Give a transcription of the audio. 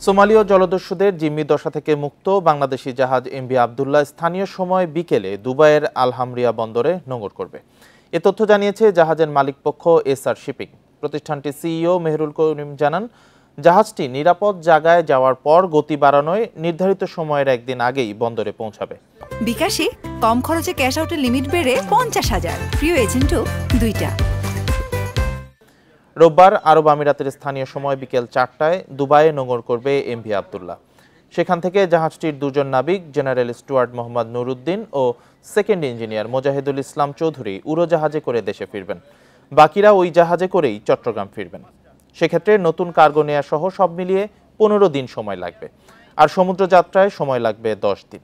সোমালীয় জলদস্যুদের জিম্মি দশা থেকে মুক্ত বাংলাদেশি জাহাজ এমভি আবদুল্লাহ স্থানীয় সময় বিকেলে দুবাইয়ের আলহামরিয়া বন্দরে নোঙর করবে। এ তথ্য জানিয়েছে জাহাজের মালিকপক্ষ এসআর শিপিং। প্রতিষ্ঠানটির সিইও মেহরুল করিম জানান, জাহাজটি নিরাপদ জায়গায় যাওয়ার পর গতি বাড়ানোয় নির্ধারিত সময়ের একদিন আগেই বন্দরে পৌঁছাবে। বিকাশে কম খরচে ক্যাশ আউটের লিমিট বেড়ে 50,000, প্রিয় এজেন্টও 2টা। রোববার আরব আমিরাতের স্থানীয় সময় বিকেল 4টায় দুবাইয়ে নোঙর করবে এমভি আবদুল্লাহ। সেখান থেকে জাহাজটির দুজন নাবিক জেনারেল স্টুয়ার্ড মোহাম্মদ নুরুদ্দিন ও সেকেন্ড ইঞ্জিনিয়ার মোজাহিদুল ইসলাম চৌধুরী উড়োজাহাজে করে দেশে ফিরবেন। বাকিরা ওই জাহাজে করেই চট্টগ্রাম ফিরবেন। সেক্ষেত্রে নতুন কার্গো নেয়া সহ সব মিলিয়ে 15 দিন সময় লাগবে, আর সমুদ্র যাত্রায় সময় লাগবে 10 দিন।